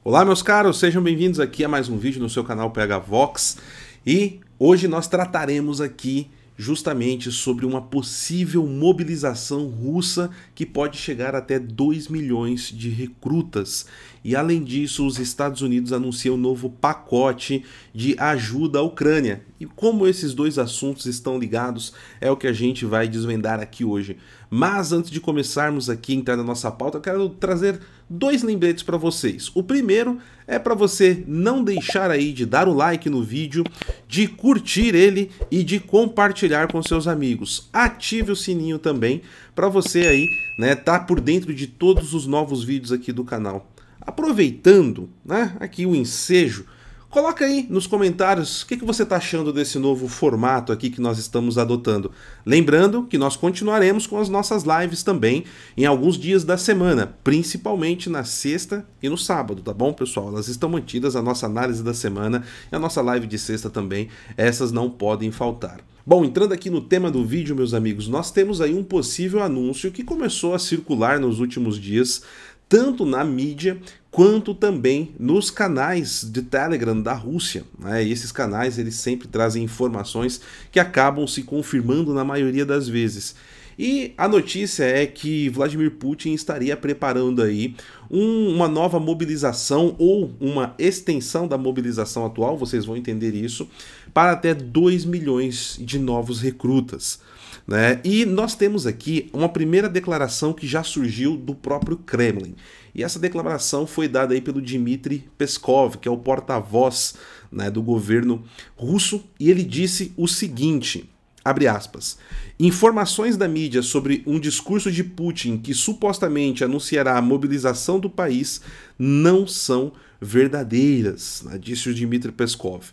Olá meus caros, sejam bem-vindos aqui a mais um vídeo no seu canal PH Vox e hoje nós trataremos aqui justamente sobre uma possível mobilização russa que pode chegar até 2 milhões de recrutas. E além disso, os Estados Unidos anunciam um novo pacote de ajuda à Ucrânia. E como esses dois assuntos estão ligados, é o que a gente vai desvendar aqui hoje. Mas antes de começarmos aqui a entrar na nossa pauta, eu quero trazer dois lembretes para vocês. O primeiro é para você não deixar aí de dar o like no vídeo, de curtir ele e de compartilhar com seus amigos. Ative o sininho também para você aí, né, tá por dentro de todos os novos vídeos aqui do canal. Aproveitando, né, aqui o ensejo, coloca aí nos comentários o que você está achando desse novo formato aqui que nós estamos adotando. Lembrando que nós continuaremos com as nossas lives também em alguns dias da semana, principalmente na sexta e no sábado, tá bom, pessoal? Elas estão mantidas, a nossa análise da semana e a nossa live de sexta também, essas não podem faltar. Bom, entrando aqui no tema do vídeo, meus amigos, nós temos aí um possível anúncio que começou a circular nos últimos dias, tanto na mídia quanto também nos canais de Telegram da Rússia, né? E esses canais eles sempre trazem informações que acabam se confirmando na maioria das vezes. E a notícia é que Vladimir Putin estaria preparando aí uma nova mobilização ou uma extensão da mobilização atual, vocês vão entender isso, para até 2 milhões de novos recrutas. Né? E nós temos aqui uma primeira declaração que já surgiu do próprio Kremlin. E essa declaração foi dada aí pelo Dmitry Peskov, que é o porta-voz, né, do governo russo, e ele disse o seguinte, abre aspas, informações da mídia sobre um discurso de Putin que supostamente anunciará a mobilização do país não são verdadeiras, né, disse o Dmitry Peskov.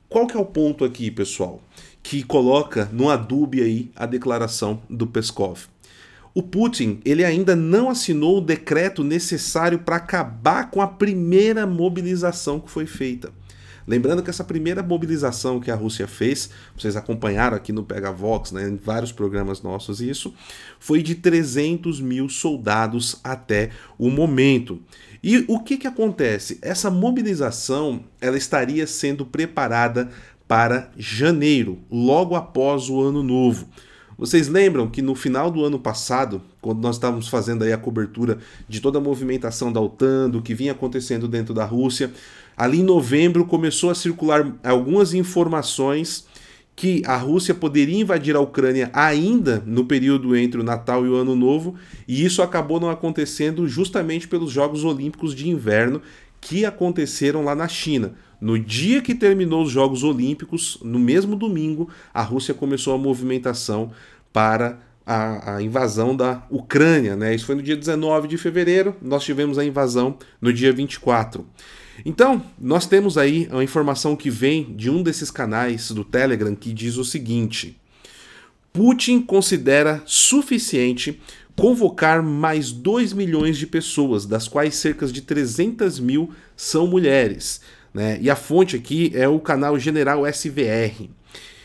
Qual que é o ponto aqui, pessoal, que coloca no adubo aí a declaração do Peskov? O Putin ele ainda não assinou o decreto necessário para acabar com a primeira mobilização que foi feita. Lembrando que essa primeira mobilização que a Rússia fez, vocês acompanharam aqui no PH Vox, né, em vários programas nossos isso, foi de 300 mil soldados até o momento. E o que acontece? Essa mobilização ela estaria sendo preparada para janeiro, logo após o Ano Novo. Vocês lembram que no final do ano passado, quando nós estávamos fazendo aí a cobertura de toda a movimentação da OTAN, do que vinha acontecendo dentro da Rússia, ali em novembro começou a circular algumas informações que a Rússia poderia invadir a Ucrânia ainda no período entre o Natal e o Ano Novo, e isso acabou não acontecendo justamente pelos Jogos Olímpicos de Inverno que aconteceram lá na China. No dia que terminou os Jogos Olímpicos, no mesmo domingo, a Rússia começou a movimentação para a invasão da Ucrânia, né? Isso foi no dia 19 de fevereiro, nós tivemos a invasão no dia 24. Então, nós temos aí a informação que vem de um desses canais do Telegram que diz o seguinte: Putin considera suficiente convocar mais 2 milhões de pessoas, das quais cerca de 300 mil são mulheres. Né? E a fonte aqui é o canal General SVR.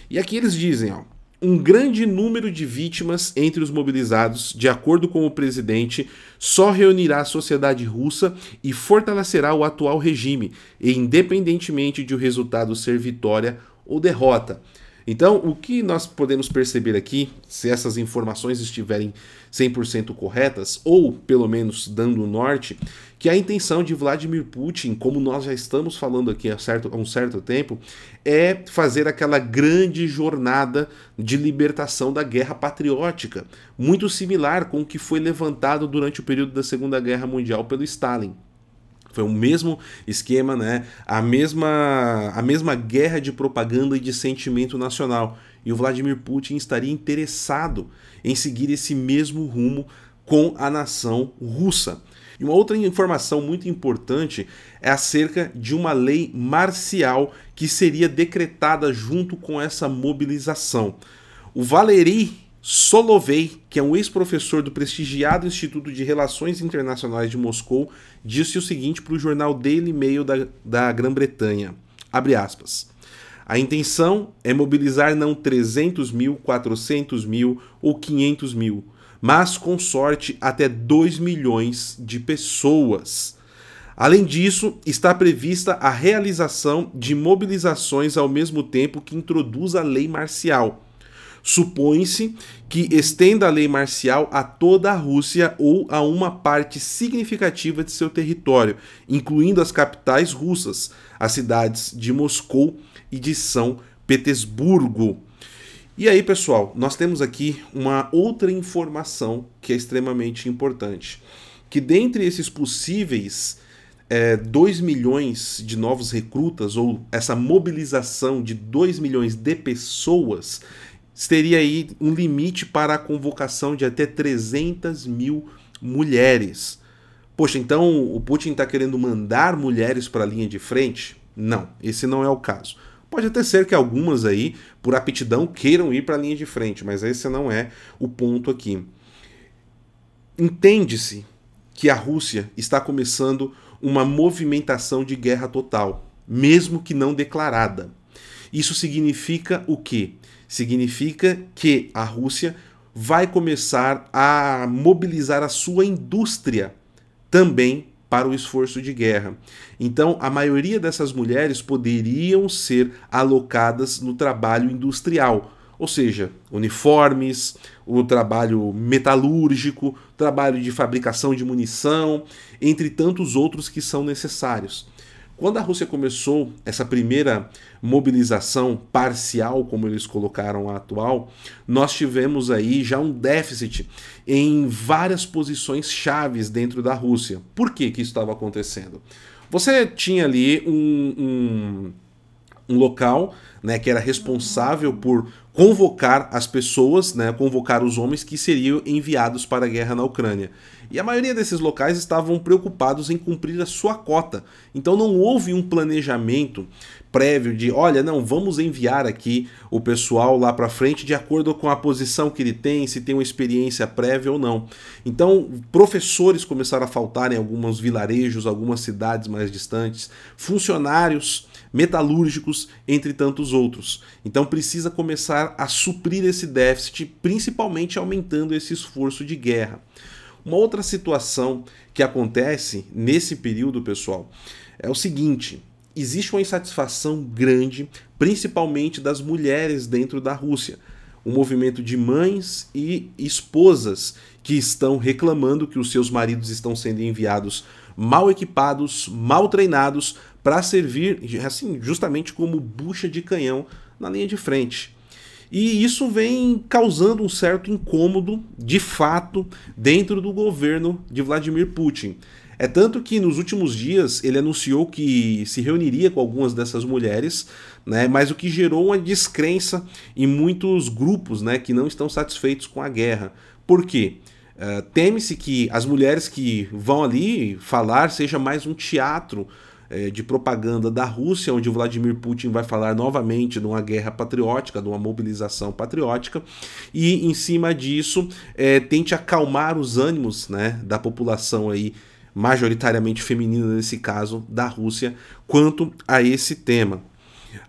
E aqui eles dizem, ó, um grande número de vítimas entre os mobilizados, de acordo com o presidente, só reunirá a sociedade russa e fortalecerá o atual regime, independentemente de o resultado ser vitória ou derrota. Então, o que nós podemos perceber aqui, se essas informações estiverem 100% corretas, ou pelo menos dando o norte, que a intenção de Vladimir Putin, como nós já estamos falando aqui há um certo tempo, é fazer aquela grande jornada de libertação da guerra patriótica, muito similar com o que foi levantado durante o período da Segunda Guerra Mundial pelo Stalin. Foi o mesmo esquema, né? A mesma guerra de propaganda e de sentimento nacional. E o Vladimir Putin estaria interessado em seguir esse mesmo rumo com a nação russa. E uma outra informação muito importante é acerca de uma lei marcial que seria decretada junto com essa mobilização. O Valery Solovey, que é um ex-professor do prestigiado Instituto de Relações Internacionais de Moscou, disse o seguinte para o jornal Daily Mail da Grã-Bretanha, abre aspas, a intenção é mobilizar não 300 mil, 400 mil ou 500 mil, mas com sorte até 2 milhões de pessoas. Além disso, está prevista a realização de mobilizações ao mesmo tempo que introduz a lei marcial. Supõe-se que estenda a lei marcial a toda a Rússia ou a uma parte significativa de seu território, incluindo as capitais russas, as cidades de Moscou e de São Petersburgo. E aí, pessoal, nós temos aqui uma outra informação que é extremamente importante, que dentre esses possíveis 2 milhões de novos recrutas, ou essa mobilização de 2 milhões de pessoas, teria aí um limite para a convocação de até 300 mil mulheres. Poxa, então o Putin está querendo mandar mulheres para a linha de frente? Não, esse não é o caso. Pode até ser que algumas aí, por aptidão, queiram ir para a linha de frente, mas esse não é o ponto aqui. Entende-se que a Rússia está começando uma movimentação de guerra total, mesmo que não declarada. Isso significa o quê? Significa que a Rússia vai começar a mobilizar a sua indústria também para o esforço de guerra. Então, a maioria dessas mulheres poderiam ser alocadas no trabalho industrial, ou seja, uniformes, o trabalho metalúrgico, trabalho de fabricação de munição, entre tantos outros que são necessários. Quando a Rússia começou essa primeira mobilização parcial, como eles colocaram a atual, nós tivemos aí já um déficit em várias posições chaves dentro da Rússia. Por que isso estava acontecendo? Você tinha ali um local, né, que era responsável por convocar as pessoas, né, convocar os homens que seriam enviados para a guerra na Ucrânia. E a maioria desses locais estavam preocupados em cumprir a sua cota. Então não houve um planejamento prévio de, olha, não, vamos enviar aqui o pessoal lá para frente de acordo com a posição que ele tem, se tem uma experiência prévia ou não. Então professores começaram a faltar em alguns vilarejos, algumas cidades mais distantes, funcionários metalúrgicos, entre tantos outros. Então precisa começar a suprir esse déficit, principalmente aumentando esse esforço de guerra. Uma outra situação que acontece nesse período, pessoal, é o seguinte: existe uma insatisfação grande, principalmente das mulheres dentro da Rússia. Um movimento de mães e esposas que estão reclamando que os seus maridos estão sendo enviados mal equipados, mal treinados, para servir assim, justamente como bucha de canhão na linha de frente. E isso vem causando um certo incômodo, de fato, dentro do governo de Vladimir Putin. É tanto que nos últimos dias ele anunciou que se reuniria com algumas dessas mulheres, né, mas o que gerou uma descrença em muitos grupos, né, que não estão satisfeitos com a guerra. Por quê? Teme-se que as mulheres que vão ali falar seja mais um teatro de propaganda da Rússia, onde o Vladimir Putin vai falar novamente de uma guerra patriótica, de uma mobilização patriótica, e em cima disso tente acalmar os ânimos, né, da população aí, majoritariamente feminina nesse caso, da Rússia, quanto a esse tema.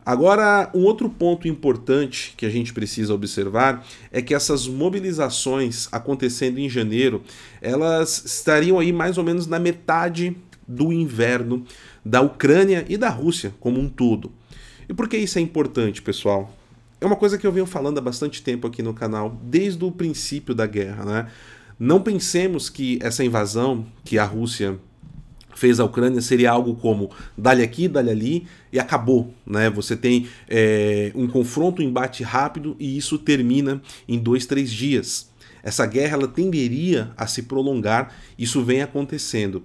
Agora, um outro ponto importante que a gente precisa observar é que essas mobilizações acontecendo em janeiro, elas estariam aí mais ou menos na metade do inverno da Ucrânia e da Rússia como um todo. E por que isso é importante, pessoal? É uma coisa que eu venho falando há bastante tempo aqui no canal, desde o princípio da guerra, né? Não pensemos que essa invasão que a Rússia fez à Ucrânia seria algo como dá-lhe aqui, dá-lhe ali e acabou, né? Você tem um confronto, um embate rápido e isso termina em 2, 3 dias. Essa guerra ela tenderia a se prolongar, isso vem acontecendo.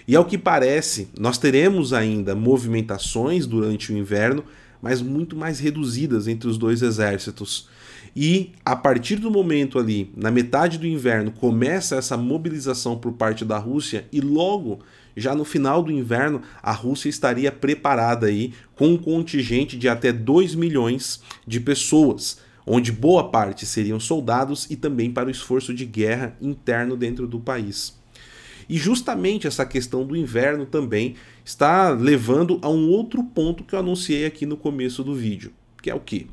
E ao que parece, nós teremos ainda movimentações durante o inverno, mas muito mais reduzidas entre os dois exércitos. E a partir do momento ali, na metade do inverno, começa essa mobilização por parte da Rússia e logo, já no final do inverno, a Rússia estaria preparada aí com um contingente de até 2 milhões de pessoas, onde boa parte seriam soldados e também para o esforço de guerra interno dentro do país. E justamente essa questão do inverno também está levando a um outro ponto que eu anunciei aqui no começo do vídeo, que é o quê?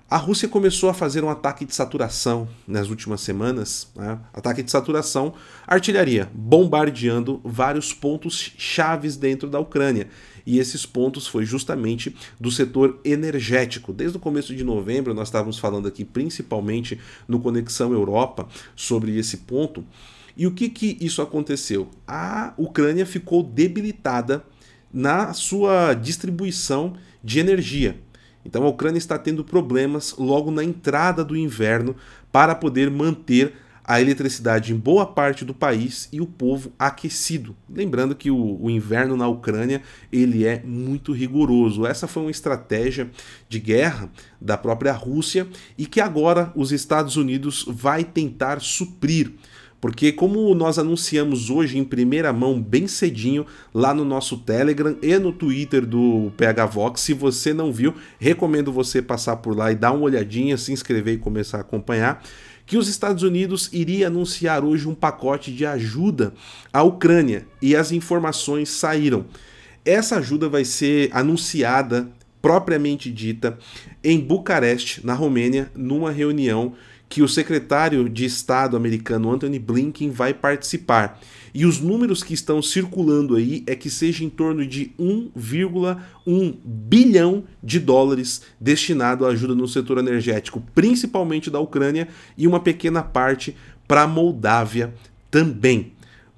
A Rússia começou a fazer um ataque de saturação nas últimas semanas, né? Ataque de saturação, artilharia, bombardeando vários pontos chaves dentro da Ucrânia. E esses pontos foi justamente do setor energético. Desde o começo de novembro nós estávamos falando aqui principalmente no Conexão Europa sobre esse ponto. E o que isso aconteceu? A Ucrânia ficou debilitada na sua distribuição de energia. Então a Ucrânia está tendo problemas logo na entrada do inverno para poder manter a eletricidade em boa parte do país e o povo aquecido. Lembrando que o inverno na Ucrânia ele é muito rigoroso. Essa foi uma estratégia de guerra da própria Rússia e que agora os Estados Unidos vai tentar suprir. Porque como nós anunciamos hoje em primeira mão, bem cedinho, lá no nosso Telegram e no Twitter do PH Vox, se você não viu, recomendo você passar por lá e dar uma olhadinha, se inscrever e começar a acompanhar, que os Estados Unidos iria anunciar hoje um pacote de ajuda à Ucrânia e as informações saíram. Essa ajuda vai ser anunciada, propriamente dita, em Bucareste, na Romênia, numa reunião que o secretário de Estado americano Antony Blinken vai participar. E os números que estão circulando aí é que seja em torno de 1,1 bilhão de dólares destinado à ajuda no setor energético, principalmente da Ucrânia, e uma pequena parte para a Moldávia também.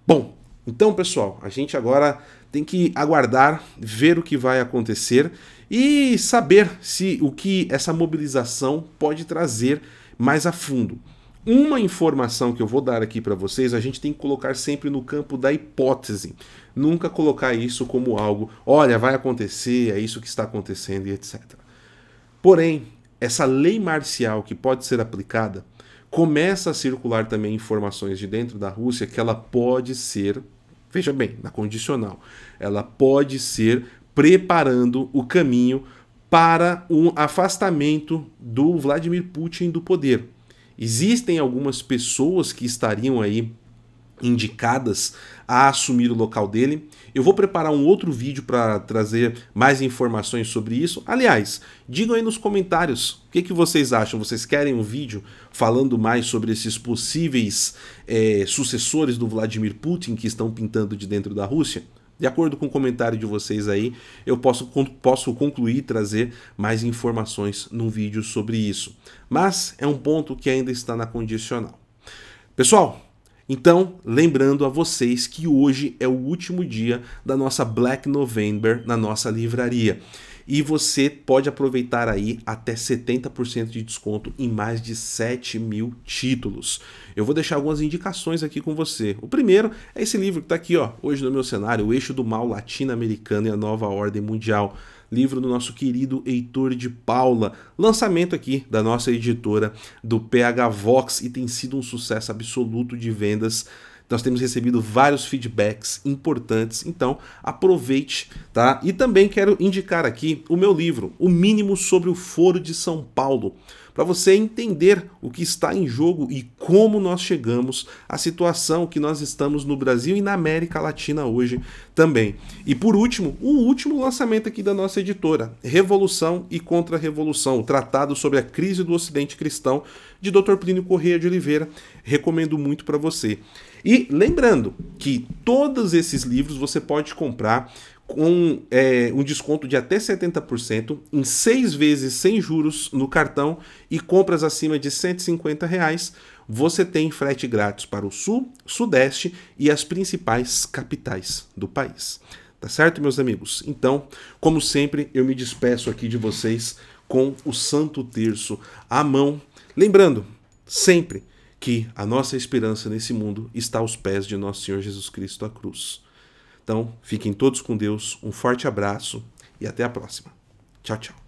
Bom, então pessoal, a gente agora tem que aguardar, ver o que vai acontecer e saber se o que essa mobilização pode trazer mais a fundo. Uma informação que eu vou dar aqui para vocês, a gente tem que colocar sempre no campo da hipótese. Nunca colocar isso como algo, olha, vai acontecer, é isso que está acontecendo e etc. Porém, essa lei marcial que pode ser aplicada, começa a circular também informações de dentro da Rússia que ela pode ser, veja bem, na condicional, ela pode ser preparando o caminho para um afastamento do Vladimir Putin do poder. Existem algumas pessoas que estariam aí indicadas a assumir o local dele. Eu vou preparar um outro vídeo para trazer mais informações sobre isso. Aliás, digam aí nos comentários o que vocês acham. Vocês querem um vídeo falando mais sobre esses possíveis sucessores do Vladimir Putin que estão pintando de dentro da Rússia? De acordo com o comentário de vocês aí, eu posso concluir e trazer mais informações num vídeo sobre isso. Mas é um ponto que ainda está na condicional. Pessoal, então, lembrando a vocês que hoje é o último dia da nossa Black November na nossa livraria. E você pode aproveitar aí até 70% de desconto em mais de 7 mil títulos. Eu vou deixar algumas indicações aqui com você. O primeiro é esse livro que está aqui, ó, hoje no meu cenário, O Eixo do Mal Latino-Americano e a Nova Ordem Mundial. Livro do nosso querido Heitor de Paula. Lançamento aqui da nossa editora do PH Vox e tem sido um sucesso absoluto de vendas. Nós temos recebido vários feedbacks importantes, então aproveite, tá? E também quero indicar aqui o meu livro, O Mínimo sobre o Foro de São Paulo, para você entender o que está em jogo e como nós chegamos à situação que nós estamos no Brasil e na América Latina hoje também. E por último, o último lançamento aqui da nossa editora, Revolução e Contra-Revolução, o Tratado sobre a Crise do Ocidente Cristão, de Dr. Plínio Corrêa de Oliveira. Recomendo muito para você. E lembrando que todos esses livros você pode comprar com um desconto de até 70% em 6 vezes sem juros no cartão e compras acima de R$ 150, você tem frete grátis para o Sul, Sudeste e as principais capitais do país. Tá certo, meus amigos? Então, como sempre, eu me despeço aqui de vocês com o Santo Terço à mão. Lembrando, sempre, que a nossa esperança nesse mundo está aos pés de nosso Senhor Jesus Cristo à cruz. Então, fiquem todos com Deus, um forte abraço e até a próxima. Tchau, tchau.